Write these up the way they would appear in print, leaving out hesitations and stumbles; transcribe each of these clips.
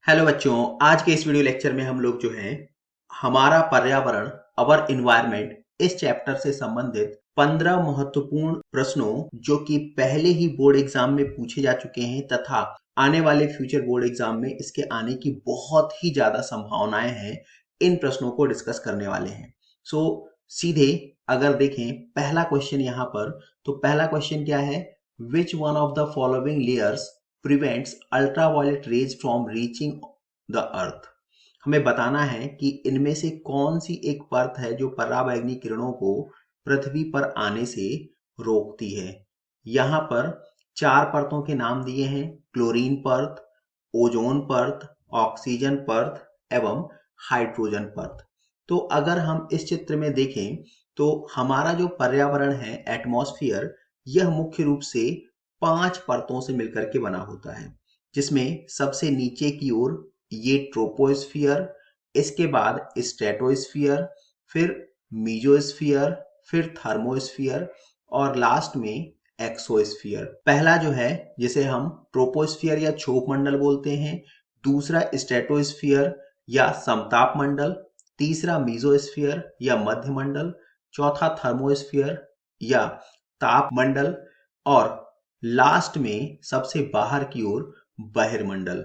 Hello बच्चों, आज के इस वीडियो लेक्चर में हम लोग जो है हमारा पर्यावरण अवर इन्वायरमेंट इस चैप्टर से संबंधित 15 महत्वपूर्ण प्रश्नों जो कि पहले ही बोर्ड एग्जाम में पूछे जा चुके हैं तथा आने वाले फ्यूचर बोर्ड एग्जाम में इसके आने की बहुत ही ज्यादा संभावनाएं हैं, इन प्रश्नों को डिस्कस करने वाले हैं। सो सीधे अगर देखें पहला क्वेश्चन यहाँ पर, तो पहला क्वेश्चन क्या है? Which one of the following layers prevents ultraviolet rays from reaching the earth. हमें बताना है कि इनमें से कौन सी एक परत है जो पराबैंगनी किरणों को पृथ्वी पर आने से रोकती है। यहाँ पर 4 परतों के नाम दिए हैं: क्लोरीन परत, ओजोन परत, ऑक्सीजन परत एवं हाइड्रोजन परत। तो अगर हम इस चित्र में देखें तो हमारा जो पर्यावरण है, एटमॉस्फेयर, यह मुख्य रूप से 5 परतों से मिलकर के बना होता है, जिसमें सबसे नीचे की ओर ये ट्रोपोस्फियर, इसके बाद स्ट्रेटोस्फियर, फिर मीजोस्फियर, फिर थर्मोस्फियर और लास्ट में एक्सोस्फियर। पहला जो है जिसे हम ट्रोपोस्फियर या क्षोभ मंडल बोलते हैं, दूसरा स्ट्रेटोस्फियर या समताप मंडल, तीसरा मीजोस्फियर या मध्य मंडल, चौथा थर्मोस्फियर या ताप मंडल और लास्ट में सबसे बाहर की ओर बहिर्मंडल।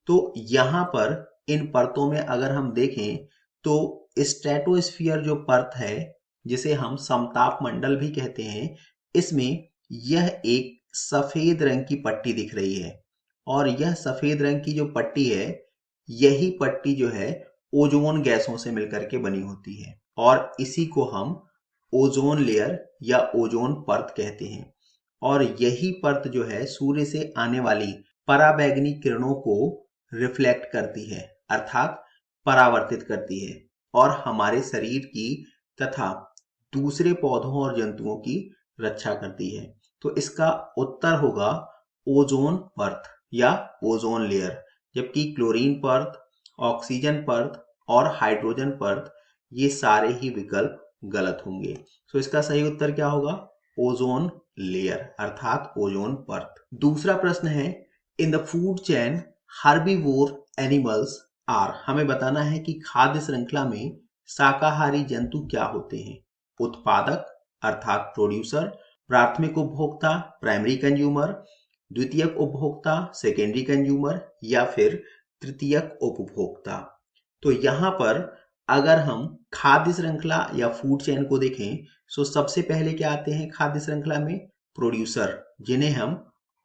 तो यहाँ पर इन परतों में अगर हम देखें तो स्ट्रेटोस्फियर जो परत है, जिसे हम समताप मंडल भी कहते हैं, इसमें यह एक सफेद रंग की पट्टी दिख रही है और यह सफेद रंग की जो पट्टी है, यही पट्टी जो है ओजोन गैसों से मिलकर के बनी होती है और इसी को हम ओजोन लेयर या ओजोन परत कहते हैं। और यही परत जो है सूर्य से आने वाली पराबैंगनी किरणों को रिफ्लेक्ट करती है, अर्थात परावर्तित करती है और हमारे शरीर की तथा दूसरे पौधों और जंतुओं की रक्षा करती है। तो इसका उत्तर होगा ओजोन परत या ओजोन लेयर, जबकि क्लोरीन परत, ऑक्सीजन परत और हाइड्रोजन परत ये सारे ही विकल्प गलत होंगे। तो इसका सही उत्तर क्या होगा? ओजोन लेयर अर्थात ओजोन परत। दूसरा प्रश्न है, in the food chain herbivore animals are. हमें बताना है कि खाद्य श्रृंखला में शाकाहारी जंतु क्या होते हैं? उत्पादक अर्थात प्रोड्यूसर, प्राथमिक उपभोक्ता प्राइमरी कंज्यूमर, द्वितीयक उपभोक्ता सेकेंडरी कंज्यूमर या फिर तृतीयक उपभोक्ता। तो यहाँ पर अगर हम खाद्य श्रृंखला या फूड चेन को देखें तो सबसे पहले क्या आते हैं खाद्य श्रृंखला में? प्रोड्यूसर, जिन्हें हम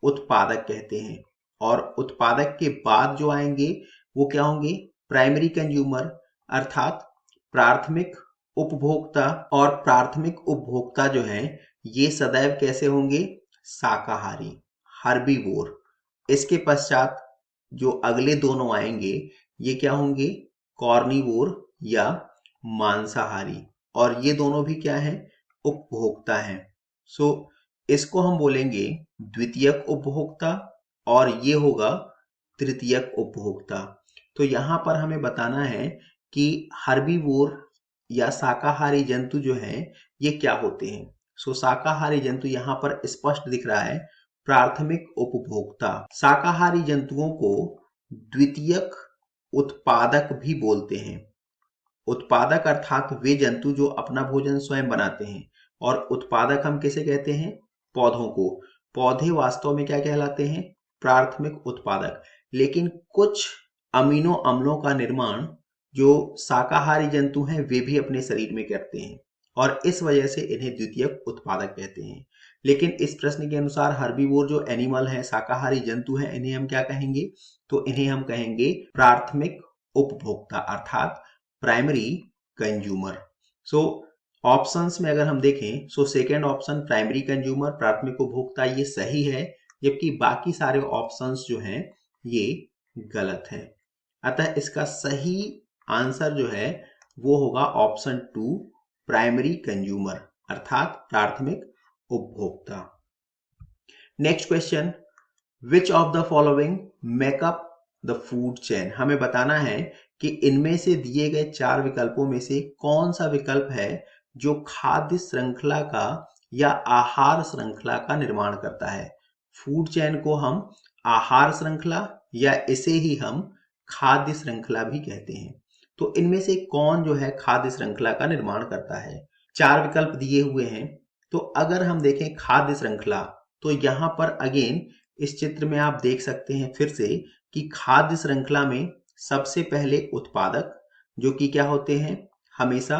उत्पादक कहते हैं, और उत्पादक के बाद जो आएंगे वो क्या होंगे? प्राइमरी कंज्यूमर अर्थात प्राथमिक उपभोक्ता। और प्राथमिक उपभोक्ता जो हैं ये सदैव कैसे होंगे? शाकाहारी, हर्बीवोर। इसके पश्चात जो अगले दोनों आएंगे ये क्या होंगे? कॉर्निवोर या मांसाहारी, और ये दोनों भी क्या है? उपभोक्ता हैं। सो इसको हम बोलेंगे द्वितीयक उपभोक्ता और ये होगा तृतीयक उपभोक्ता। तो यहाँ पर हमें बताना है कि हर्बीवोर या शाकाहारी जंतु जो हैं ये क्या होते हैं। सो शाकाहारी जंतु यहाँ पर स्पष्ट दिख रहा है, प्राथमिक उपभोक्ता। शाकाहारी जंतुओं को द्वितीयक उत्पादक भी बोलते हैं। उत्पादक अर्थात वे जंतु जो अपना भोजन स्वयं बनाते हैं, और उत्पादक हम किसे कहते हैं? पौधों को। पौधे वास्तव में क्या कहलाते हैं? प्राथमिक उत्पादक। लेकिन कुछ अमीनो अम्लों का निर्माण जो शाकाहारी जंतु हैं वे भी अपने शरीर में करते हैं और इस वजह से इन्हें द्वितीयक उत्पादक कहते हैं। लेकिन इस प्रश्न के अनुसार हर्बीवोर जो एनिमल है, शाकाहारी जंतु हैं, इन्हें हम क्या कहेंगे? तो इन्हें हम कहेंगे प्राथमिक उपभोक्ता अर्थात प्राइमरी कंज्यूमर। सो ऑप्शंस में अगर हम देखें so second option primary consumer, प्राथमिक उपभोक्ता, ये सही है, जबकि बाकी सारे ऑप्शंस जो हैं ये गलत हैं। अतः इसका सही आंसर जो है वो होगा ऑप्शन 2, प्राइमरी कंज्यूमर अर्थात प्राथमिक उपभोक्ता। Next question, which of the following makeup the food chain. हमें बताना है कि इनमें से दिए गए 4 विकल्पों में से कौन सा विकल्प है जो खाद्य श्रृंखला का या आहार श्रृंखला का निर्माण करता है। फूड चेन को हम आहार श्रृंखला या इसे ही हम खाद्य श्रृंखला भी कहते हैं। तो इनमें से कौन जो है खाद्य श्रृंखला का निर्माण करता है? 4 विकल्प दिए हुए हैं। तो अगर हम देखें खाद्य श्रृंखला, तो यहाँ पर अगेन इस चित्र में आप देख सकते हैं फिर से कि खाद्य श्रृंखला में सबसे पहले उत्पादक, जो कि क्या होते हैं? हमेशा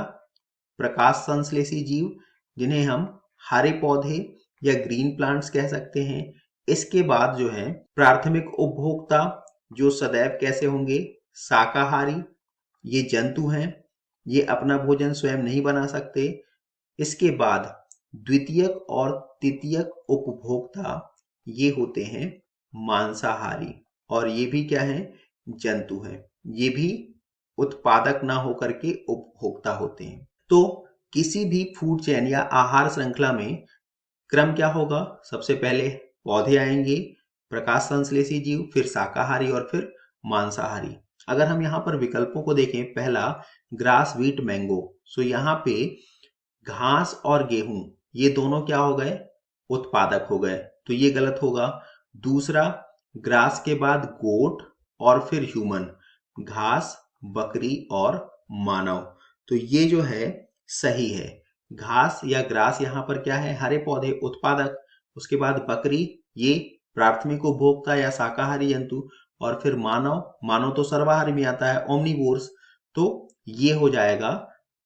प्रकाश संश्लेषी जीव, जिन्हें हम हरे पौधे या ग्रीन प्लांट्स कह सकते हैं। इसके बाद जो है प्राथमिक उपभोक्ता, जो सदैव कैसे होंगे? शाकाहारी। ये जंतु हैं, ये अपना भोजन स्वयं नहीं बना सकते। इसके बाद द्वितीयक और तृतीयक उपभोक्ता, ये होते हैं मांसाहारी, और ये भी क्या है? जंतु हैं। ये भी उत्पादक ना होकर के उपभोक्ता होते हैं। तो किसी भी फूड चेन या आहार श्रृंखला में क्रम क्या होगा? सबसे पहले पौधे आएंगे, प्रकाश संश्लेषी जीव, फिर शाकाहारी और फिर मांसाहारी। अगर हम यहाँ पर विकल्पों को देखें, पहला ग्रास, व्हीट, मैंगो, सो यहाँ पे घास और गेहूं ये दोनों क्या हो गए? उत्पादक हो गए, तो ये गलत होगा। दूसरा, ग्रास के बाद गोट और फिर ह्यूमन, घास, बकरी और मानव, तो ये जो है सही है। घास या ग्रास यहाँ पर क्या है? हरे पौधे, उत्पादक। उसके बाद बकरी, ये प्राथमिक उपभोक्ता या शाकाहारी जंतु, और फिर मानव, मानव तो सर्वाहारी में आता है, ओमनीवोर्स, तो ये हो जाएगा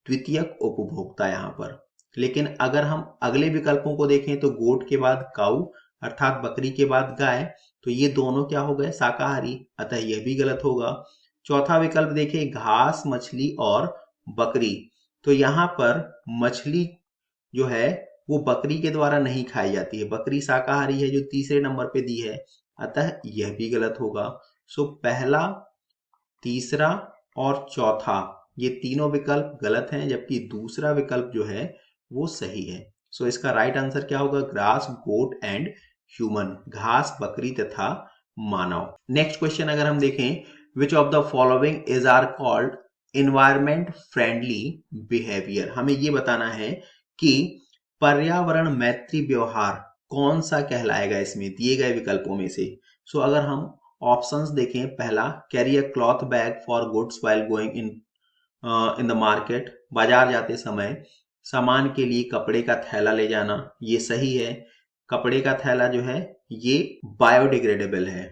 द्वितीयक उपभोक्ता यहाँ पर। लेकिन अगर हम अगले विकल्पों को देखें तो गोट के बाद काऊ अर्थात बकरी के बाद गाय, तो ये दोनों क्या हो गए? शाकाहारी, अतः यह भी गलत होगा। चौथा विकल्प देखें, घास, मछली और बकरी, तो यहाँ पर मछली जो है वो बकरी के द्वारा नहीं खाई जाती है, बकरी शाकाहारी है जो तीसरे नंबर पे दी है, अतः यह भी गलत होगा। सो पहला, तीसरा और चौथा ये तीनों विकल्प गलत हैं, जबकि दूसरा विकल्प जो है वो सही है। सो इसका राइट आंसर क्या होगा? ग्रास, गोट एंड ह्यूमन, घास, बकरी तथा मानव। नेक्स्ट क्वेश्चन अगर हम देखें, which of the following is are called environment friendly behaviour, हमें ये बताना है कि पर्यावरण मैत्री व्यवहार कौन सा कहलाएगा इसमें दिए गए विकल्पों में से। सो अगर हम ऑप्शंस देखें, पहला, carry a cloth bag for goods while going in the market, बाजार जाते समय सामान के लिए कपड़े का थैला ले जाना, ये सही है। कपड़े का थैला जो है ये बायोडिग्रेडेबल है,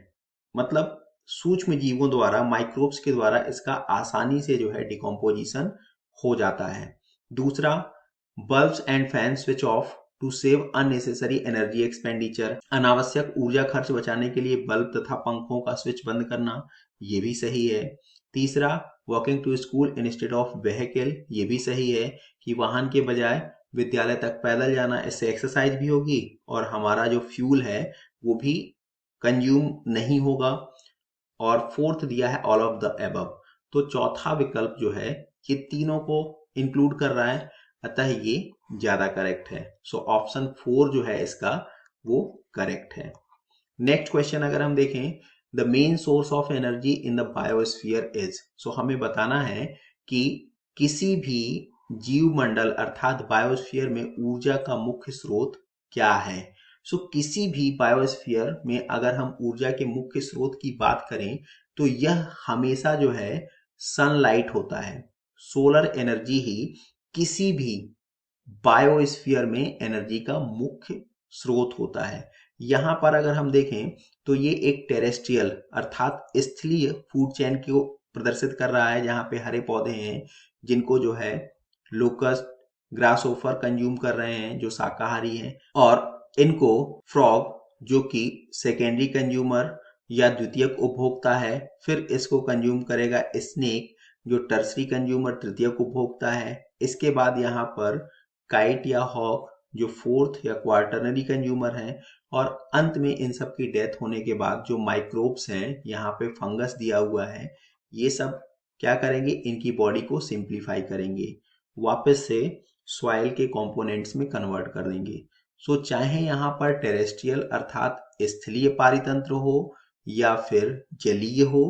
मतलब सूक्ष्म जीवों द्वारा, माइक्रोब्स के द्वारा इसका आसानी से जो है डिकम्पोजिशन हो जाता है। दूसरा, bulbs and fan switch off to save unnecessary energy expenditure, अनावश्यक ऊर्जा खर्च बचाने के लिए बल्ब तथा पंखों का स्विच बंद करना, ये भी सही है। तीसरा, walking to school instead of vehicle, ये भी सही है कि वाहन के बजाय विद्यालय तक पैदल जाना, इससे एक्सरसाइज भी होगी और हमारा जो फ्यूल है वो भी कंज्यूम नहीं होगा। और फोर्थ दिया है ऑल ऑफ द एबव, तो चौथा विकल्प जो है ये तीनों को इंक्लूड कर रहा है, अतः ये ज्यादा करेक्ट है। सो ऑप्शन 4 जो है इसका वो करेक्ट है। नेक्स्ट क्वेश्चन अगर हम देखें, the main source of energy in the biosphere is, so हमें बताना है कि किसी भी जीव मंडल अर्थात बायोस्फीयर में ऊर्जा का मुख्य स्रोत क्या है। सो किसी भी बायोस्फीयर में अगर हम ऊर्जा के मुख्य स्रोत की बात करें तो यह हमेशा जो है सनलाइट होता है, सोलर एनर्जी ही किसी भी बायोस्फीयर में एनर्जी का मुख्य स्रोत होता है। यहाँ पर अगर हम देखें तो ये एक टेरेस्ट्रियल अर्थात स्थलीय फूड चेन को प्रदर्शित कर रहा है, जहाँ पे हरे पौधे हैं जिनको जो है लोकस्ट, ग्रासहोफर कंज्यूम कर रहे हैं जो शाकाहारी हैं, और इनको फ्रॉग जो कि सेकेंडरी कंज्यूमर या द्वितीयक उपभोक्ता है, फिर इसको कंज्यूम करेगा स्नेक जो टर्सरी कंज्यूमर तृतीयक उपभोक्ता है। इसके बाद यहाँ पर काइट या हॉक जो फोर्थ या क्वार्टरनरी कंज्यूमर हैं, और अंत में इन सब की डेथ होने के बाद जो माइक्रोब्स हैं, यहाँ पे फंगस दिया हुआ है, ये सब क्या करेंगे? इनकी बॉडी को सिंप्लीफाई करेंगे, वापस से सॉइल के कंपोनेंट्स में कन्वर्ट कर देंगे। सो चाहे यहाँ पर टेरेस्ट्रियल अर्थात स्थलीय पारितंत्र हो या फिर जलीय हो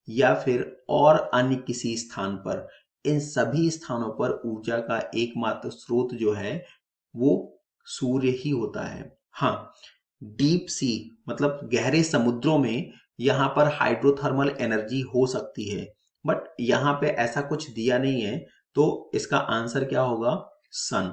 या फिर और अन्य किसी स्थान पर, इन सभी स्थानों पर ऊर्जा का एकमात्र स्रोत जो है वो सूर्य ही होता है। हाँ, डीप सी मतलब गहरे समुद्रों में यहाँ पर हाइड्रोथर्मल एनर्जी हो सकती है, बट यहाँ पे ऐसा कुछ दिया नहीं है, तो इसका आंसर क्या होगा? सन।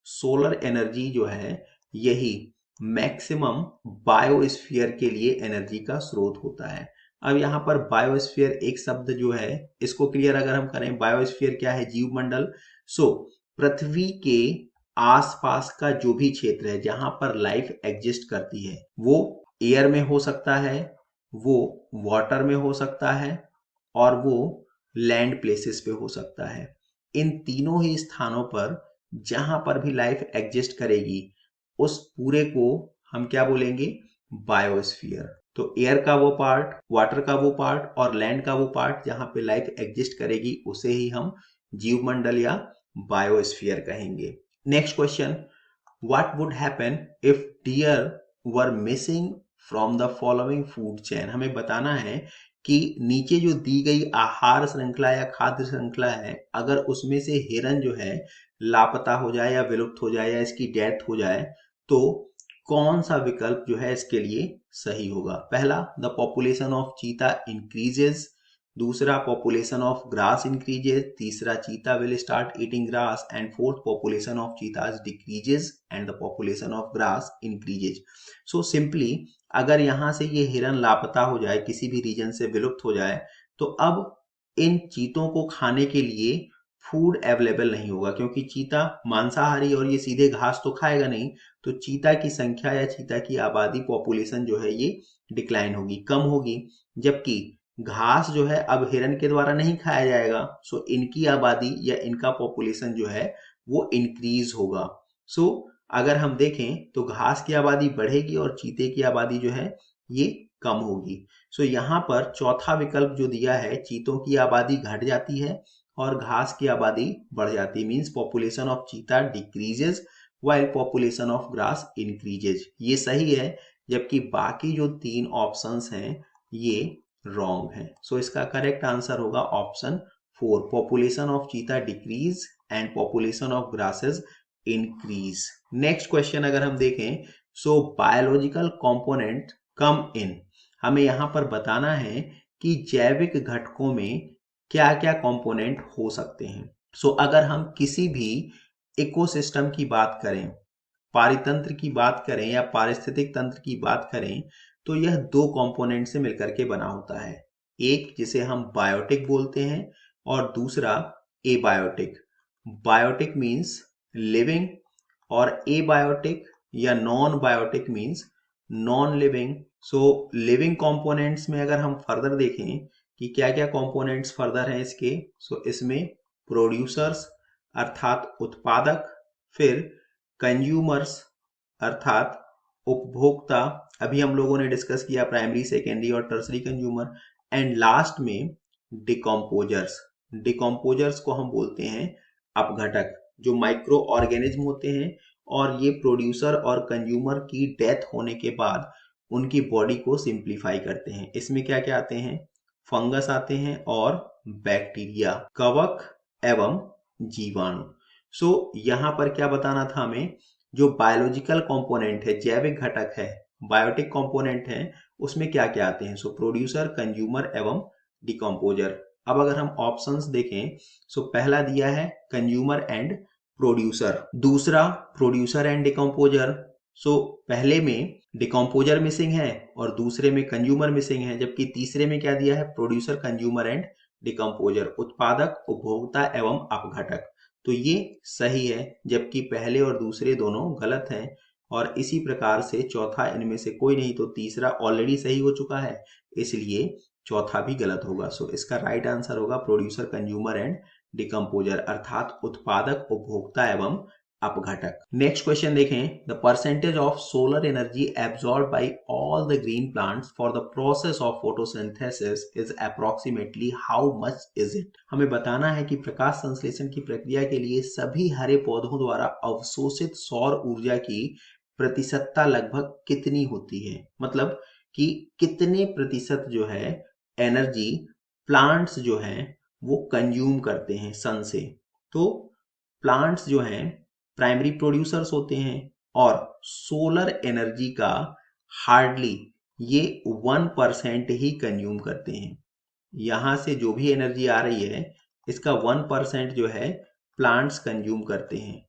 सोलर एनर्जी जो है यही मैक्सिमम बायोस्फीयर के लिए एनर्जी का स्रोत होता है। अब यहाँ पर बायोस्फीयर एक शब्द जो है इसको क्लियर अगर हम करें, बायोस्फीयर क्या है? जीवमंडल। सो पृथ्वी के आसपास का जो भी क्षेत्र है जहां पर लाइफ एग्जिस्ट करती है, वो एयर में हो सकता है, वो वाटर में हो सकता है, और वो लैंड प्लेसेस पे हो सकता है। इन तीनों ही स्थानों पर जहां पर भी लाइफ एग्जिस्ट करेगी उस पूरे को हम क्या बोलेंगे? बायोस्फीयर। तो एयर का वो पार्ट, वाटर का वो पार्ट और लैंड का वो पार्ट जहां पे लाइफ एग्जिस्ट करेगी उसे ही हम जीवमंडल या बायोस्फीयर कहेंगे। Next question, what would happen if deer were missing from the following food chain? हमें बताना है कि नीचे जो दी गई आहार श्रृंखला या खाद्य श्रृंखला है, अगर उसमें से हिरन जो है लापता हो जाए या विलुप्त हो जाए या इसकी डेथ हो जाए, तो कौन सा विकल्प जो है इसके लिए सही होगा? पहला, द पॉपुलेशन ऑफ चीता इंक्रीजेस। दूसरा, पॉपुलेशन ऑफ ग्रास इंक्रीजेस। तीसरा, चीता will start eating grass. And fourth, population of चीताज decreases and the population of grass increases. So simply अगर यहाँ से ये हिरन लापता हो जाए, किसी भी रीजन से विलुप्त हो जाए, तो अब इन चीतों को खाने के लिए फूड अवेलेबल नहीं होगा, क्योंकि चीता मांसाहारी और ये सीधे घास तो खाएगा नहीं। तो चीता की संख्या या चीता की आबादी, पॉपुलेशन जो है ये डिक्लाइन होगी, कम होगी। जबकि घास जो है अब हिरन के द्वारा नहीं खाया जाएगा, सो इनकी आबादी या इनका पॉपुलेशन जो है वो इंक्रीज होगा। सो अगर हम देखें तो घास की आबादी बढ़ेगी और चीते की आबादी जो है ये कम होगी। सो यहाँ पर चौथा विकल्प जो दिया है, चीतों की आबादी घट जाती है और घास की आबादी बढ़ जाती है, मीन्स पॉपुलेशन ऑफ चीता decreases while population of grass increases. ये सही है, जबकि बाकी जो तीन ऑप्शंस हैं ये रॉन्ग है। सो इसका करेक्ट आंसर होगा ऑप्शन 4, पॉपुलेशन ऑफ चीता decrease and population of grasses increase. Next question अगर हम देखें, सो बायोलॉजिकल कंपोनेंट कम इन, हमें यहां पर बताना है कि जैविक घटकों में क्या क्या कंपोनेंट हो सकते हैं। सो अगर हम किसी भी इकोसिस्टम की बात करें, पारितंत्र की बात करें या पारिस्थितिक तंत्र की बात करें, तो यह दो कंपोनेंट से मिलकर के बना होता है। एक जिसे हम बायोटिक बोलते हैं और दूसरा एबायोटिक। बायोटिक मीन्स लिविंग और एबायोटिक या non biotic means non living. So living components में अगर हम फर्दर देखें कि क्या क्या कंपोनेंट्स फर्दर हैं इसके, सो इसमें प्रोड्यूसर्स अर्थात उत्पादक, फिर कंज्यूमर्स अर्थात उपभोक्ता, अभी हम लोगों ने डिस्कस किया प्राइमरी, सेकेंडरी और टर्सरी कंज्यूमर, एंड लास्ट में डिकम्पोजर्स। डिकम्पोजर्स को हम बोलते हैं अपघटक, जो माइक्रो ऑर्गेनिज्म होते हैं और ये प्रोड्यूसर और कंज्यूमर की डेथ होने के बाद उनकी बॉडी को सिंप्लीफाई करते हैं। इसमें क्या क्या आते हैं? फंगस आते हैं और बैक्टीरिया, कवक एवं जीवाणु। सो यहाँ पर क्या बताना था हमें, जो बायोलॉजिकल कंपोनेंट है, जैविक घटक है, बायोटिक कंपोनेंट है, उसमें क्या क्या आते हैं? सो प्रोड्यूसर, कंज्यूमर एवं डिकम्पोजर। अब अगर हम ऑप्शंस देखें, सो पहला दिया है कंज्यूमर एंड प्रोड्यूसर, दूसरा प्रोड्यूसर एंड डिकम्पोजर। सो पहले में डिकम्पोजर मिसिंग है और दूसरे में कंज्यूमर मिसिंग है, जबकि तीसरे में क्या दिया है? प्रोड्यूसर, कंज्यूमर एंड डिकम्पोजर, उत्पादक, उपभोक्ता एवं अपघटक। तो ये सही है, जबकि पहले और दूसरे दोनों गलत हैं। और इसी प्रकार से चौथा इनमें से कोई नहीं, तो तीसरा ऑलरेडी सही हो चुका है, इसलिए चौथा भी गलत होगा। सो इसका राइट आंसर होगा प्रोड्यूसर, कंज्यूमर एंड डिकम्पोजर अर्थात उत्पादक, उपभोक्ता एवं अपघटक। नेक्स्ट क्वेश्चन देखें, the percentage of solar energy absorb by all the green plants for the process of photosynthesis is approximately how much is it? हमें बताना है कि प्रकाश संश्लेषण की प्रक्रिया के लिए सभी हरे पौधों द्वारा अवशोषित सौर ऊर्जा की प्रतिशतता लगभग कितनी होती है, मतलब कि कितने प्रतिशत जो है एनर्जी प्लांट्स जो हैं वो कंज्यूम करते हैं सन से। तो प्लांट्स जो हैं प्राइमरी प्रोड्यूसर्स होते हैं और सोलर एनर्जी का हार्डली ये 1% ही कंज्यूम करते हैं। यहाँ से जो भी एनर्जी आ रही है इसका 1% जो है प्लांट्स कंज्यूम करते हैं,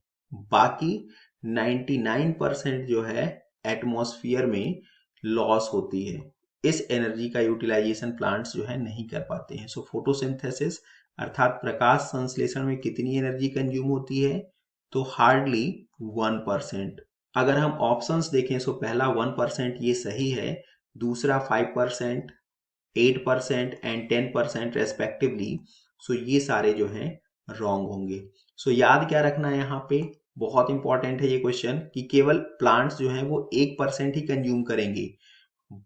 बाकी 99% जो है एटमॉस्फेयर में लॉस होती है। इस एनर्जी का यूटिलाइजेशन प्लांट्स जो है नहीं कर पाते हैं। सो फोटोसिंथेसिस अर्थात प्रकाश संश्लेषण में कितनी एनर्जी कंज्यूम होती है, तो हार्डली 1%। अगर हम ऑप्शंस देखें तो पहला 1% ये सही है, दूसरा 5%, 8% एंड 10% रेस्पेक्टिवली। सो ये सारे जो हैं रॉन्ग होंगे। सो याद क्या रखना है यहाँ पे, बहुत इंपॉर्टेंट है ये क्वेश्चन, कि केवल प्लांट्स जो हैं वो 1% ही कंज्यूम करेंगे,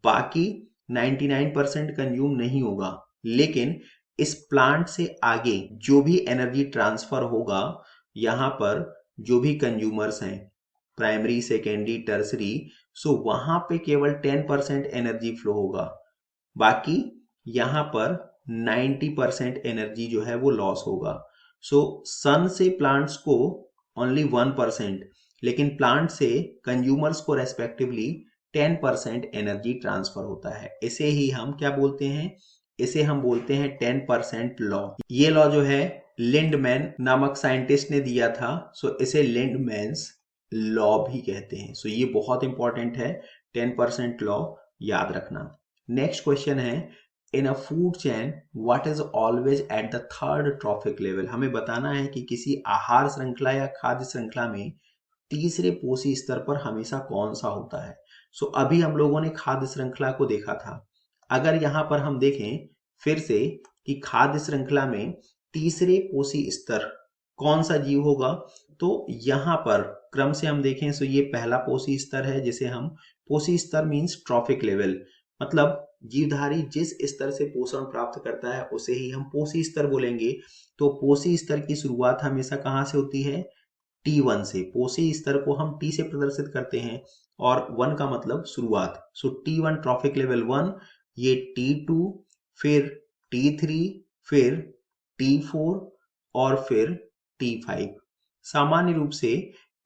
बाकी 99% कंज्यूम नहीं होगा। लेकिन इस प्लांट से आगे जो भी एनर्जी ट्रांसफर होगा, यहाँ पर जो भी कंज्यूमर्स हैं प्राइमरी, सेकेंडरी, टर्सरी, सो वहां पे केवल 10% एनर्जी फ्लो होगा, बाकी यहाँ पर 90% एनर्जी जो है वो लॉस होगा। सो सन से प्लांट्स को ओनली 1%, लेकिन प्लांट से कंज्यूमर्स को रेस्पेक्टिवली 10% एनर्जी ट्रांसफर होता है। इसे ही हम क्या बोलते हैं, इसे हम बोलते हैं 10% लॉ। ये लॉ जो है लिंडमैन नामक साइंटिस्ट ने दिया था, सो इसे लिंडमैन्स लॉ भी कहते हैं। सो ये बहुत इंपॉर्टेंट है, 10% लॉ याद रखना। नेक्स्ट क्वेश्चन है, in a food chain what is always at the third trophic level. हमें बताना है कि किसी आहार श्रृंखला या खाद्य श्रृंखला में तीसरे पोषी स्तर पर हमेशा कौन सा होता है। सो अभी हम लोगों ने खाद्य श्रृंखला को देखा था। अगर यहाँ पर हम देखें फिर से कि खाद्य श्रृंखला में तीसरे पोषी स्तर कौन सा जीव होगा, तो यहाँ पर क्रम से हम देखें तो ये पहला पोषी स्तर है, जिसे हम पोषी स्तर मीन्स ट्रॉफिक लेवल, मतलब जीवधारी जिस स्तर से पोषण प्राप्त करता है उसे ही हम पोषी स्तर बोलेंगे। तो पोषी स्तर की शुरुआत हमेशा कहाँ से होती है, T1 से। पोषी स्तर को हम T से प्रदर्शित करते हैं और 1 का मतलब शुरुआत। सो T1 ट्रॉफिक लेवल 1, ये T2, फिर T3, फिर T4 और फिर T5। सामान्य रूप से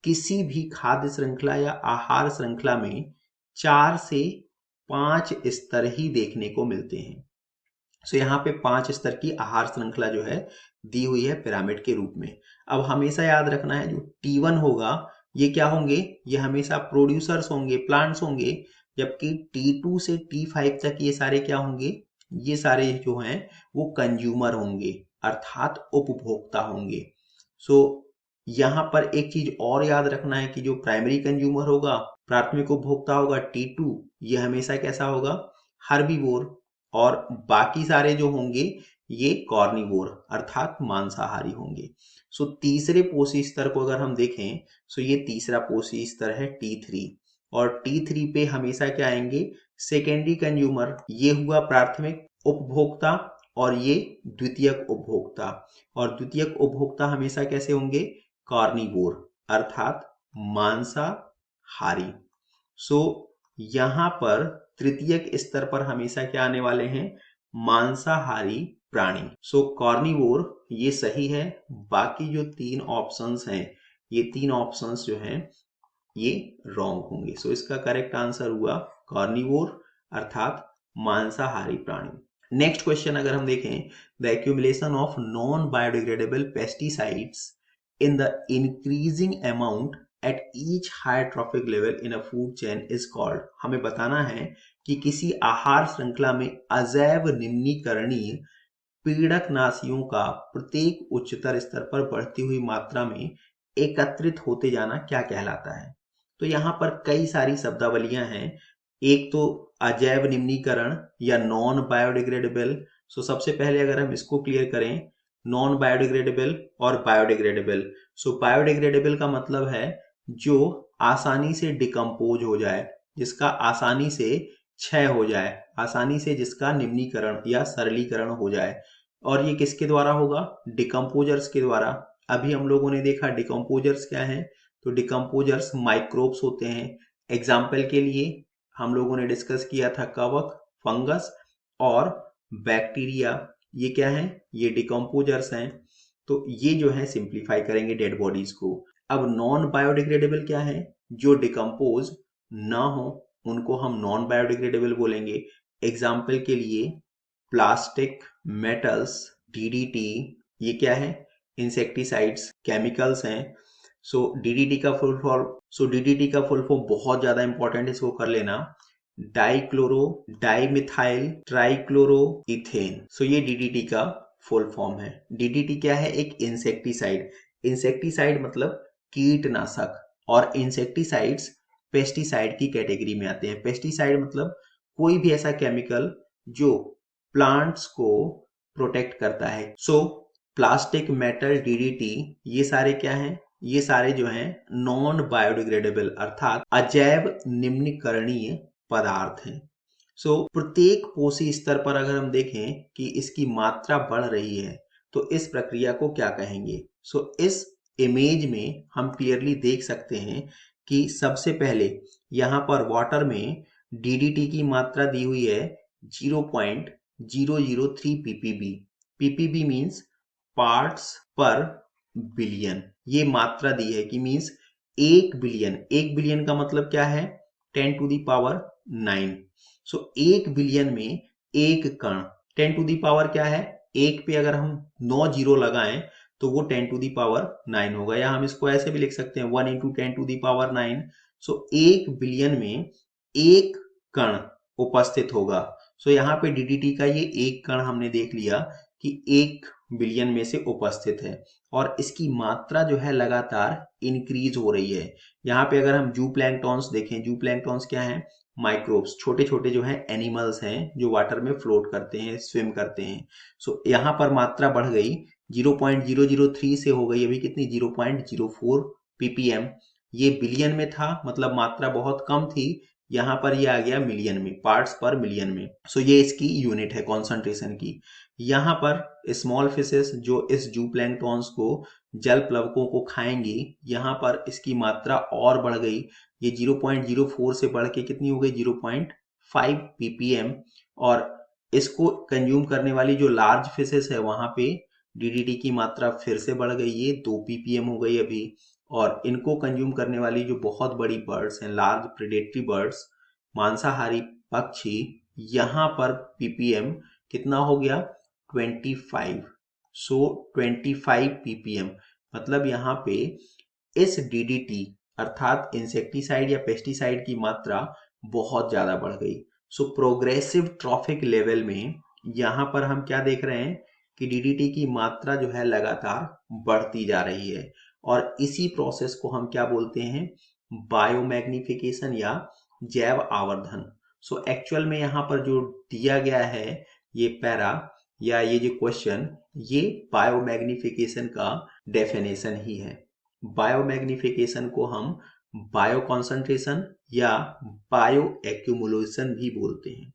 किसी भी खाद्य श्रृंखला या आहार श्रृंखला में 4 से 5 स्तर ही देखने को मिलते हैं। सो यहाँ पे 5 स्तर की आहार श्रृंखला जो है दी हुई है पिरामिड के रूप में। अब हमेशा याद रखना है, जो T1 होगा ये क्या होंगे, ये हमेशा प्रोड्यूसर्स होंगे, प्लांट्स होंगे, जबकि T2 से T5 तक ये सारे क्या होंगे, ये सारे जो हैं वो कंज्यूमर होंगे, अर्थात उपभोक्ता होंगे। सो यहाँ पर एक चीज और याद रखना है कि जो प्राइमरी कंज्यूमर होगा, प्राथमिक उपभोक्ता होगा T2, ये हमेशा कैसा होगा, हर्बीवोर, और बाकी सारे जो होंगे ये कॉर्निवोर अर्थात मांसाहारी होंगे। सो तीसरे पोषी स्तर को अगर हम देखें, सो ये तीसरा पोषी स्तर है T3, और T3 पे हमेशा क्या आएंगे, सेकेंडरी कंज्यूमर, ये हुआ प्राथमिक उपभोक्ता और ये द्वितीयक उपभोक्ता, और द्वितीयक उपभोक्ता हमेशा कैसे होंगे, कार्निवोर अर्थात मांसाहारी। सो यहाँ पर तृतीयक स्तर पर हमेशा क्या आने वाले हैं, मांसाहारी प्राणी। सो कार्निवोर ये सही है, बाकी जो 3 ऑप्शंस हैं, ये 3 ऑप्शंस जो हैं ये रॉन्ग होंगे। सो इसका करेक्ट आंसर हुआ कार्निवोर अर्थात मांसाहारी प्राणी। नेक्स्ट क्वेश्चन अगर हम देखें, the accumulation of non biodegradable pesticides in the increasing amount at each higher trophic level in a food chain is called। हमें बताना है कि किसी आहार श्रृंखला में अजैव निम्नीकरणीय पीड़कनाशियों का प्रत्येक उच्चतर स्तर पर बढ़ती हुई मात्रा में एकत्रित होते जाना क्या कहलाता है। तो यहाँ पर कई सारी शब्दावलियां हैं। एक तो अजैव निम्नीकरण या नॉन बायोडिग्रेडेबल। सो सबसे पहले अगर हम इसको क्लियर करें, नॉन बायोडिग्रेडेबल और बायोडिग्रेडेबल। सो बायोडिग्रेडेबल का मतलब है जो आसानी से डिकम्पोज हो जाए, जिसका आसानी से क्षय हो जाए, आसानी से जिसका निम्नीकरण या सरलीकरण हो जाए। और ये किसके द्वारा होगा, डिकम्पोजर्स के द्वारा। अभी हम लोगों ने देखा डिकम्पोजर्स क्या है, तो डिकम्पोजर्स माइक्रोब्स होते हैं। एग्जाम्पल के लिए हम लोगों ने डिस्कस किया था कवक, फंगस और बैक्टीरिया, ये क्या है, ये डिकम्पोजर्स हैं। तो ये जो है सिंप्लीफाई करेंगे डेड बॉडीज को। अब नॉन बायोडिग्रेडेबल क्या है, जो डिकम्पोज ना हो, उनको हम नॉन बायोडिग्रेडेबल बोलेंगे। एग्जाम्पल के लिए प्लास्टिक, मेटल्स, डीडीटी, ये क्या है? इंसेक्टिसाइड्स, केमिकल्स हैं। डीडीटी का फुल फॉर्म बहुत ज्यादा इंपॉर्टेंट है, इसको कर लेना। Dichloro dimethyl trichloro ethane. ये डीडीटी का फुल फॉर्म है। डीडीटी क्या है? एक इंसेक्टिसाइड। इंसेक्टिसाइड मतलब कीटनाशक, और इंसेक्टिसाइड्स पेस्टिसाइड की कैटेगरी में आते हैं। पेस्टिसाइड मतलब कोई भी ऐसा केमिकल जो प्लांट्स को प्रोटेक्ट करता है। प्लास्टिक, मेटल, डीडीटी, ये सारे क्या हैं? ये सारे जो हैं नॉन बायोडिग्रेडेबल अर्थात अजैव निम्नीकरणीय पदार्थ हैं। प्रत्येक पोषी स्तर पर अगर हम देखें कि इसकी मात्रा बढ़ रही है तो इस प्रक्रिया को क्या कहेंगे? इस इमेज में हम क्लियरली देख सकते हैं कि सबसे पहले यहाँ पर वाटर में डीडीटी की मात्रा दी हुई है 0.003 ppb। ppb मीन्स पार्ट्स पर बिलियन। ये मात्रा दी है कि मीन्स 1 बिलियन का मतलब क्या है? 10⁹। 1 बिलियन में एक कण, 10⁻, क्या है? एक पे अगर हम 9 जीरो लगाएं तो वो 10⁹ होगा, या हम इसको ऐसे भी लिख सकते हैं 1 × 10⁹। 1 बिलियन में एक कण उपस्थित होगा। यहाँ पे डीडीटी का ये एक कण हमने देख लिया कि 1 बिलियन में से उपस्थित है, और इसकी मात्रा जो है लगातार इंक्रीज हो रही है। यहाँ पे अगर हम जूप्लैंक्टॉन्स देखें, जूप्लैंक्टॉन्स क्या है? माइक्रोब्स, छोटे छोटे जो हैं एनिमल्स हैं जो वाटर में फ्लोट करते हैं, स्विम करते हैं। यहाँ पर मात्रा बढ़ गई 0.003 से हो गई अभी कितनी? 0.04 ppm। ये बिलियन में था, मतलब मात्रा बहुत कम थी। यहाँ पर ये आ गया मिलियन में, पार्ट्स पर मिलियन में। ये इसकी यूनिट है कॉन्सेंट्रेशन की। यहाँ पर स्मॉल फिशेस जो इस जूप्लैंक्टॉन्स को, जल प्लवकों को खाएंगी, यहाँ पर इसकी मात्रा और बढ़ गई। ये 0.04 से बढ़ के कितनी हो गई? 0.5 ppm। और इसको कंज्यूम करने वाली जो लार्ज फिशेस है वहां पे डीडीटी की मात्रा फिर से बढ़ गई, ये 2 ppm हो गई अभी। और इनको कंज्यूम करने वाली जो बहुत बड़ी बर्ड्स हैं, लार्ज प्रेडेटरी बर्ड्स, मांसाहारी पक्षी, यहाँ पर ppm कितना हो गया? 25। 25 ppm, मतलब यहाँ पे इस डीडीटी अर्थात इंसेक्टिसाइड या पेस्टिसाइड की मात्रा बहुत ज्यादा बढ़ गई। प्रोग्रेसिव ट्रॉफिक लेवल में यहाँ पर हम क्या देख रहे हैं कि डीडीटी की मात्रा जो है लगातार बढ़ती जा रही है, और इसी प्रोसेस को हम क्या बोलते हैं? बायोमैग्निफिकेशन या जैव आवर्धन। एक्चुअल में यहाँ पर जो दिया गया है ये पैरा या ये जो क्वेश्चन, ये बायोमैग्निफिकेशन का डेफिनेशन ही है। बायोमैग्निफिकेशन को हम बायो कॉन्सेंट्रेशन या बायो एक्यूमुलेशन भी बोलते हैं।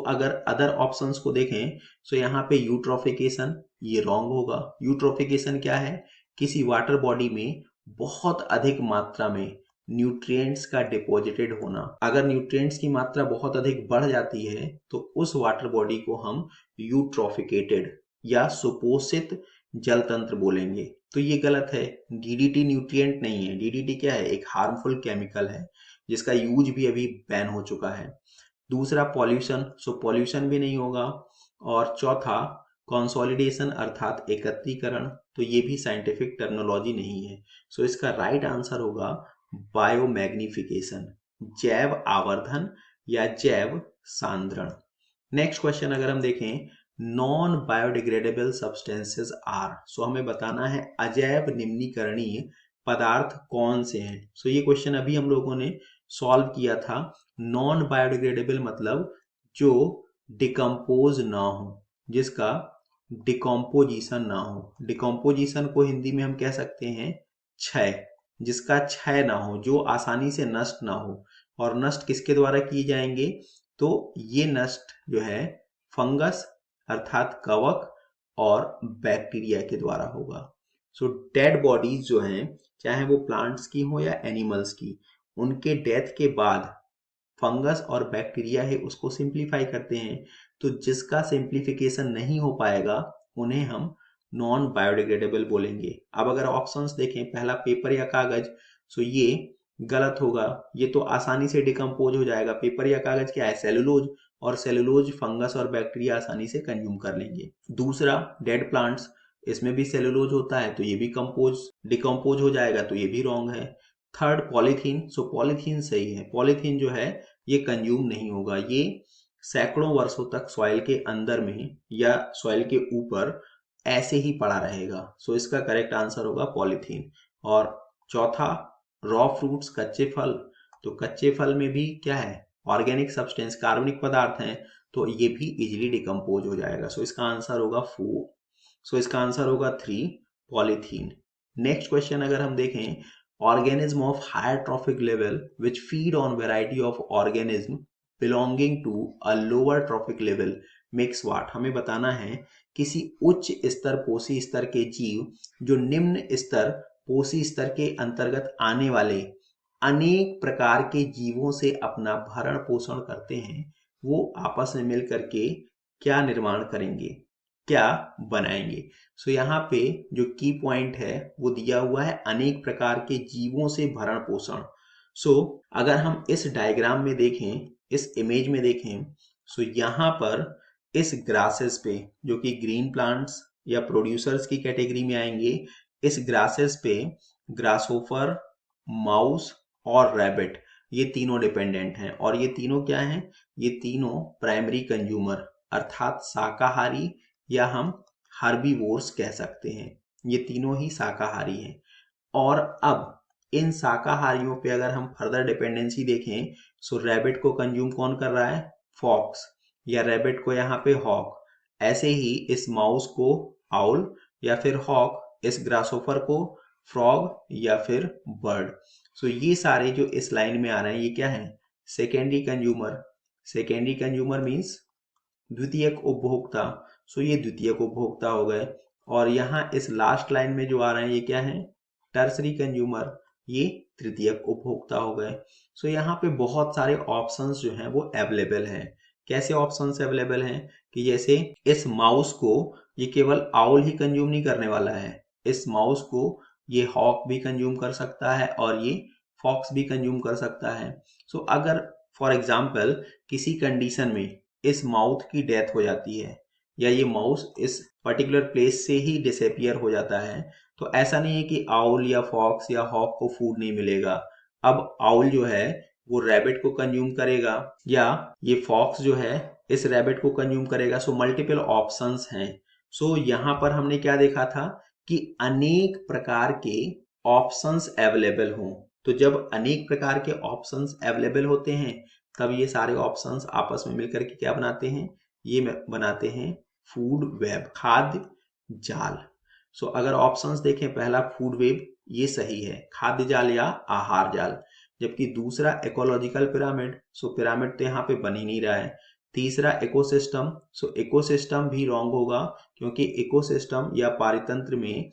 अगर अदर ऑप्शंस को देखें यहाँ पे यूट्रोफिकेशन, ये रॉन्ग होगा। यूट्रोफिकेशन क्या है? किसी वाटर बॉडी में बहुत अधिक मात्रा में न्यूट्रिएंट्स का डिपॉजिटेड होना। अगर न्यूट्रिएंट्स की मात्रा बहुत अधिक बढ़ जाती है तो उस वाटर बॉडी को हम यूट्रोफिकेटेड या सुपोषित जल तंत्र बोलेंगे। तो ये गलत है। डीडीटी न्यूट्रिएंट नहीं है। डीडीटी क्या है? एक हार्मफुल केमिकल है जिसका यूज भी अभी बैन हो चुका है। दूसरा पॉल्यूशन, पॉल्यूशन भी नहीं होगा। और चौथा कंसोलिडेशन अर्थात एकत्रीकरण, तो ये भी साइंटिफिक टर्मिनोलॉजी नहीं है। इसका राइट आंसर होगा बायोमैग्निफिकेशन, जैव आवर्धन या जैव सांद्रण। नेक्स्ट क्वेश्चन अगर हम देखें, नॉन बायोडिग्रेडेबल सब्सटेंसेस आर। हमें बताना है अजैव निम्नीकरणीय पदार्थ कौन से हैं। ये क्वेश्चन अभी हम लोगों ने सॉल्व किया था। नॉन बायोडिग्रेडेबल मतलब जो डिकम्पोज ना हो, जिसका डिकम्पोजिशन ना हो। डिकम्पोजिशन को हिंदी में हम कह सकते हैं क्षय, जिसका क्षय ना हो, जो आसानी से नष्ट ना हो। और नष्ट किसके द्वारा किए जाएंगे? तो ये नष्ट जो है फंगस अर्थात कवक और बैक्टीरिया के द्वारा होगा। डेड बॉडीज जो हैं, चाहे वो प्लांट्स की हो या एनिमल्स की, उनके डेथ के बाद फंगस और बैक्टीरिया है उसको सिंप्लीफाई करते हैं। तो जिसका सिंप्लीफिकेशन नहीं हो पाएगा उन्हें हम नॉन बायोडिग्रेडेबल बोलेंगे। अब अगर ऑप्शंस देखें, पहला पेपर या कागज, ये गलत होगा, ये तो आसानी से डिकम्पोज हो जाएगा। पेपर या कागज क्या है? सेलुलोज, और सेलुलोज फंगस और बैक्टीरिया आसानी से कंज्यूम कर लेंगे। दूसरा डेड प्लांट्स, इसमें भी सेलुलोज होता है तो ये भी डिकम्पोज हो जाएगा, तो ये भी रॉन्ग है। थर्ड पॉलीथीन, सो पॉलीथीन सही है। पॉलीथीन जो है ये कंज्यूम नहीं होगा, ये सैकड़ों वर्षों तक सॉइल के अंदर में या सॉइल के ऊपर ऐसे ही पड़ा रहेगा। सो इसका करेक्ट आंसर होगा पॉलीथीन। और चौथा रॉ फ्रूट्स, कच्चे फल, तो कच्चे फल में भी क्या है? ऑर्गेनिक सब्सटेंस, कार्बनिक पदार्थ हैं, तो ये भी इजीली डिकम्पोज हो जाएगा। सो इसका आंसर होगा 4। सो इसका आंसर होगा 3 पॉलीथीन। नेक्स्ट क्वेश्चन अगर हम देखें, organism of higher trophic level which feed on variety of organism belonging to a lower trophic level makes what. हमें बताना है किसी उच्च स्तर पोषी स्तर के जीव जो निम्न स्तर पोषी स्तर के अंतर्गत आने वाले अनेक प्रकार के जीवों से अपना भरण पोषण करते हैं, वो आपस में मिल करके क्या निर्माण करेंगे, क्या बनाएंगे। सो यहाँ पे जो की पॉइंट है वो दिया हुआ है अनेक प्रकार के जीवों से भरण पोषण। सो अगर हम इस डायग्राम में देखें, इस इमेज में देखें, सो यहाँ पर इस ग्रासेस पे जो कि ग्रीन प्लांट्स या प्रोड्यूसर्स की कैटेगरी में आएंगे, इस ग्रासेस पे ग्रासहोफर, माउस और रैबिट, ये तीनों डिपेंडेंट हैं। और ये तीनों क्या हैं? ये तीनों प्राइमरी कंज्यूमर अर्थात शाकाहारी या हम हर्बीवोर्स कह सकते हैं। ये तीनों ही शाकाहारी हैं। और अब इन शाकाहारियों पे अगर हम फर्दर डिपेंडेंसी देखें, सो रैबिट को कंज्यूम कौन कर रहा है? फॉक्स, या रैबिट को यहाँ पे हॉक। ऐसे ही इस माउस को आउल या फिर हॉक, इस ग्रासोफर को फ्रॉग या फिर बर्ड। सो ये सारे जो इस लाइन में आ रहे हैं ये क्या है? Secondary consumer. Secondary consumer means द्वितीयक उपभोक्ता। सो ये द्वितीयक उपभोक्ता हो गए। और यहाँ इस लास्ट लाइन में जो आ रहे हैं ये क्या है? टर्सरी कंज्यूमर, ये तृतीयक उपभोक्ता हो गए। सो यहाँ पे बहुत सारे ऑप्शंस जो हैं वो अवेलेबल हैं। कैसे ऑप्शंस अवेलेबल हैं कि जैसे इस माउस को ये केवल आउल ही कंज्यूम नहीं करने वाला है, इस माउस को ये हॉक भी कंज्यूम कर सकता है और ये फॉक्स भी कंज्यूम कर सकता है। सो अगर फॉर एग्जाम्पल किसी कंडीशन में इस माउथ की डेथ हो जाती है या ये माउस इस पर्टिकुलर प्लेस से ही डिसअपियर हो जाता है, तो ऐसा नहीं है कि आउल या फॉक्स या हॉक को फूड नहीं मिलेगा। अब आउल जो है वो रैबिट को कंज्यूम करेगा या ये फॉक्स जो है इस रैबिट को कंज्यूम करेगा। सो मल्टीपल ऑप्शंस हैं। सो यहाँ पर हमने क्या देखा था कि अनेक प्रकार के ऑप्शंस अवेलेबल हों। तो जब अनेक प्रकार के ऑप्शंस अवेलेबल होते हैं तब ये सारे ऑप्शंस आपस में मिलकर के क्या बनाते हैं? ये बनाते हैं फूड वेब, खाद्य जाल। सो अगर ऑप्शंस देखें, पहला फूड वेब ये सही है, खाद्य जाल या आहार जाल। जबकि दूसरा इकोलॉजिकल पिरामिड, सो पिरामिड तो यहाँ पे बन ही नहीं रहा है। तीसरा इकोसिस्टम, सो इकोसिस्टम भी रॉन्ग होगा क्योंकि इकोसिस्टम या पारितंत्र में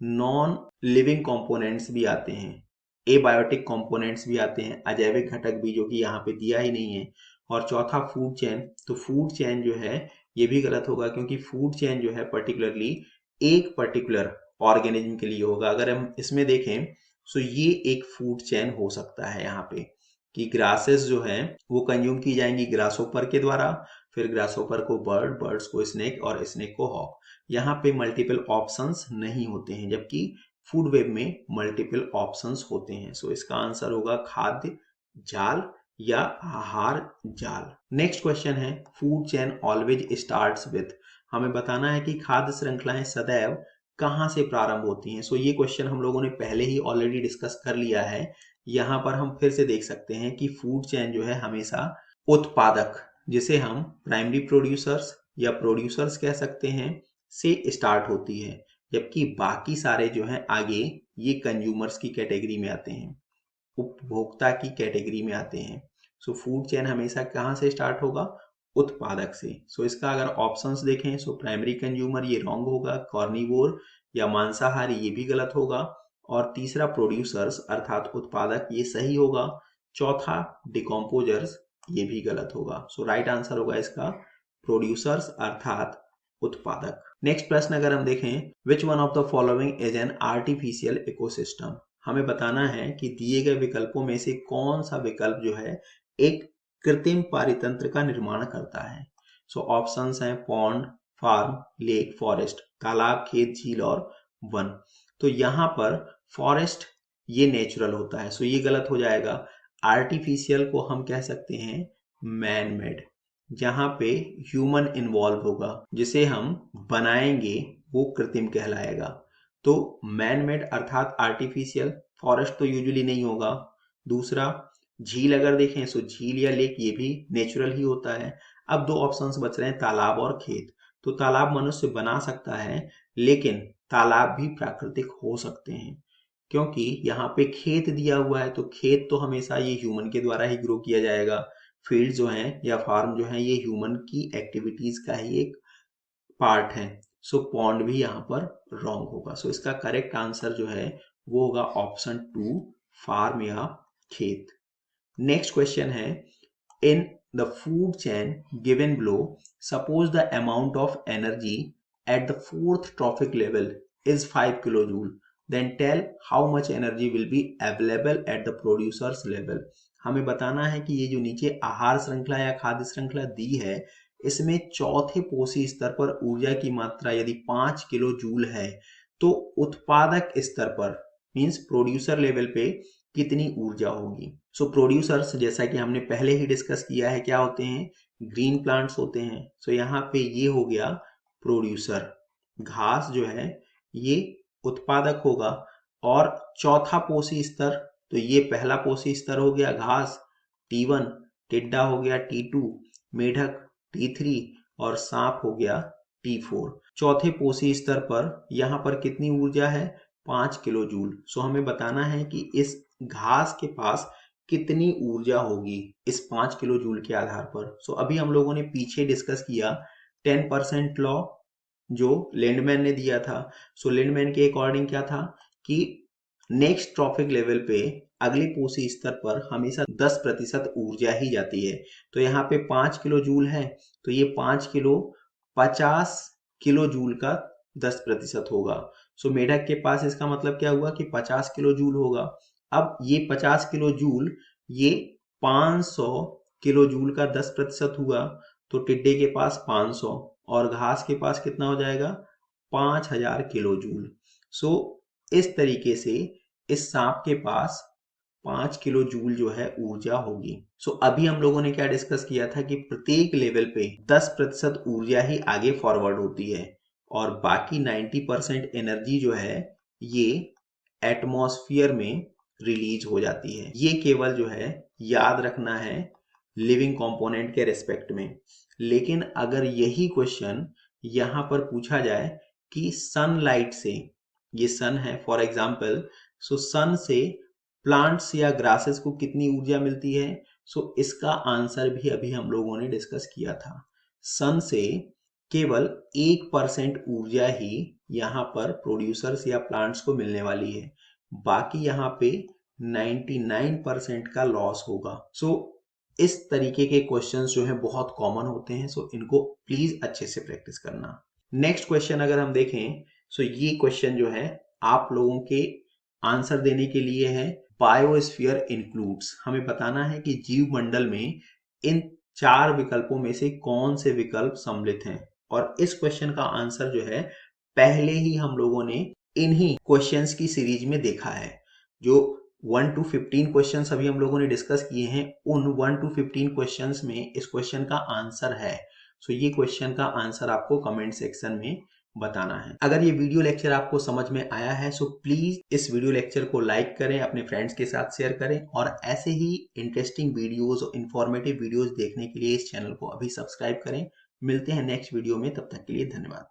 नॉन लिविंग कंपोनेंट्स भी आते हैं, एबायोटिक कंपोनेंट्स भी आते हैं, अजैविक घटक भी, जो कि यहाँ पे दिया ही नहीं है। और चौथा फूड चेन, तो फूड चेन जो है ये भी गलत होगा क्योंकि फूड चेन जो है पर्टिकुलरली एक पर्टिकुलर ऑर्गेनिज्म के लिए होगा। अगर हम इसमें देखें तो ये एक फूड चेन हो सकता है यहाँ पे कि ग्रासेस जो है वो कंज्यूम की जाएंगी ग्रासहोपर के द्वारा, फिर ग्रासहोपर को बर्ड, बर्ड्स को स्नेक और स्नेक को हॉक। यहाँ पे मल्टीपल ऑप्शंस नहीं होते हैं जबकि फूड वेब में मल्टीपल ऑप्शंस होते हैं। सो इसका आंसर होगा खाद्य जाल या आहार जाल। नेक्स्ट क्वेश्चन है, food chain always starts with. हमें बताना है कि खाद्य श्रृंखलाएं सदैव कहाँ से प्रारंभ होती हैं। सो ये क्वेश्चन हम लोगों ने पहले ही ऑलरेडी डिस्कस कर लिया है। यहाँ पर हम फिर से देख सकते हैं कि फूड चेन जो है हमेशा उत्पादक, जिसे हम प्राइमरी प्रोड्यूसर्स या प्रोड्यूसर्स कह सकते हैं, से स्टार्ट होती है, जबकि बाकी सारे जो हैं आगे ये कंज्यूमर्स की कैटेगरी में आते हैं, उपभोक्ता की कैटेगरी में आते हैं। सो फूड चेन हमेशा कहाँ से स्टार्ट होगा? उत्पादक से। सो इसका अगर ऑप्शंस देखें, सो प्राइमरी कंज्यूमर ये रॉन्ग होगा, कॉर्निवोर या मांसाहारी ये भी गलत होगा, और तीसरा प्रोड्यूसर्स अर्थात उत्पादक ये सही होगा, चौथा डिकम्पोजर्स ये भी गलत होगा। सो राइट आंसर होगा इसका प्रोड्यूसर्स अर्थात उत्पादक। नेक्स्ट प्रश्न अगर हम देखें, which one of the following is an artificial ecosystem. हमें बताना है कि दिए गए विकल्पों में से कौन सा विकल्प जो है एक कृत्रिम पारितंत्र का निर्माण करता है। सो ऑप्शंस हैं पॉन्ड, फार्म, लेक, फॉरेस्ट, तालाब, खेत, झील और वन। तो यहाँ पर फॉरेस्ट ये नेचुरल होता है, सो ये गलत हो जाएगा। आर्टिफिशियल को हम कह सकते हैं मैन मेड, जहाँ पे ह्यूमन इन्वॉल्व होगा, जिसे हम बनाएंगे वो कृत्रिम कहलाएगा। तो मैन मेड अर्थात आर्टिफिशियल, फॉरेस्ट तो यूजुअली नहीं होगा। दूसरा झील अगर देखें तो झील या लेक ये भी नेचुरल ही होता है। अब दो ऑप्शंस बच रहे हैं तालाब और खेत। तो तालाब मनुष्य बना सकता है, लेकिन तालाब भी प्राकृतिक हो सकते हैं, क्योंकि यहाँ पे खेत दिया हुआ है, तो खेत तो हमेशा ये ह्यूमन के द्वारा ही ग्रो किया जाएगा। फील्ड जो है या फार्म जो है ये ह्यूमन की एक्टिविटीज का ही एक पार्ट है। सो पॉन्ड भी यहाँ पर रॉन्ग होगा। सो इसका करेक्ट आंसर जो है वो होगा ऑप्शन 2, फार्म या खेत। नेक्स्ट क्वेश्चन है, in the food chain given below, suppose the amount of energy at the 4th trophic level is 5 kilojoule, then tell how much energy will be available at the producers level। हमें बताना है कि ये जो नीचे आहार श्रृंखला या खाद्य श्रृंखला दी है, इसमें चौथे पोषी स्तर पर ऊर्जा की मात्रा यदि 5 किलो जूल है, तो उत्पादक स्तर पर मींस प्रोड्यूसर लेवल पे कितनी ऊर्जा होगी। सो प्रोड्यूसर्स जैसा कि हमने पहले ही डिस्कस किया है क्या होते हैं, ग्रीन प्लांट्स होते हैं। सो यहाँ पे ये हो गया प्रोड्यूसर, घास जो है ये उत्पादक होगा। और चौथा पोषी स्तर, तो ये पहला पोषी स्तर हो गया घास T1, टिड्डा हो गया T2, मेढक T3 और सांप हो गया T4। चौथे पोषी स्तर पर यहाँ पर कितनी ऊर्जा है, 5 किलो जूल। सो हमें बताना है कि इस घास के पास कितनी ऊर्जा होगी इस 5 किलो जूल के आधार पर। सो अभी हम लोगों ने पीछे डिस्कस किया 10% लॉ जो लैंडमैन ने दिया था। सो लैंडमैन के अकॉर्डिंग क्या था कि नेक्स्ट ट्रॉफिक लेवल पे अगले पोषी स्तर पर हमेशा 10% ऊर्जा ही जाती है। तो यहाँ पे 5 किलो जूल है, तो ये 5 किलो 50 किलो जूल का 10% होगा। सो मेढक के पास इसका मतलब क्या हुआ कि 50 किलो जूल होगा। अब ये 50 किलो जूल ये 500 किलो जूल का 10% हुआ, तो टिड्डे के पास 500 और घास के पास कितना हो जाएगा, 5000 किलो जूल। सो इस तरीके से इस सांप के पास 5 किलो जूल जो है ऊर्जा होगी। सो अभी हम लोगों ने क्या डिस्कस किया था कि प्रत्येक लेवल पे 10% ऊर्जा ही आगे फॉरवर्ड होती है और बाकी 90% एनर्जी जो है ये एटमॉस्फेयर में रिलीज हो जाती है। ये केवल जो है याद रखना है लिविंग कंपोनेंट के रेस्पेक्ट में। लेकिन अगर यही क्वेश्चन यहाँ पर पूछा जाए कि सनलाइट से, ये सन है फॉर एग्जाम्पल, सो सन से प्लांट्स या ग्रासेस को कितनी ऊर्जा मिलती है, सो इसका आंसर भी अभी हम लोगों ने डिस्कस किया था। सन से केवल 1% ऊर्जा ही यहाँ पर प्रोड्यूसर्स या प्लांट्स को मिलने वाली है, बाकी यहाँ पे 99% का लॉस होगा। सो इस तरीके के क्वेश्चंस जो है बहुत कॉमन होते हैं, सो इनको प्लीज अच्छे से प्रैक्टिस करना। नेक्स्ट क्वेश्चन अगर हम देखें, सो ये क्वेश्चन जो है आप लोगों के आंसर देने के लिए है, बायोस्फीयर इंक्लूड्स। हमें बताना है कि जीव मंडल में इन 4 विकल्पों में से कौन से विकल्प सम्मिलित हैं। और इस क्वेश्चन का आंसर जो है पहले ही हम लोगों ने इन्हीं क्वेश्चंस की सीरीज में देखा है। जो 1 to 15 क्वेश्चंस अभी हम लोगों ने डिस्कस किए हैं, उन 1 to 15 क्वेश्चंस में इस क्वेश्चन का आंसर है। सो ये क्वेश्चन का आंसर आपको कमेंट सेक्शन में बताना है। अगर ये वीडियो लेक्चर आपको समझ में आया है, सो प्लीज इस वीडियो लेक्चर को लाइक करें, अपने फ्रेंड्स के साथ शेयर करें और ऐसे ही इंटरेस्टिंग वीडियोस और इंफॉर्मेटिव वीडियोस देखने के लिए इस चैनल को अभी सब्सक्राइब करें। मिलते हैं नेक्स्ट वीडियो में, तब तक के लिए धन्यवाद।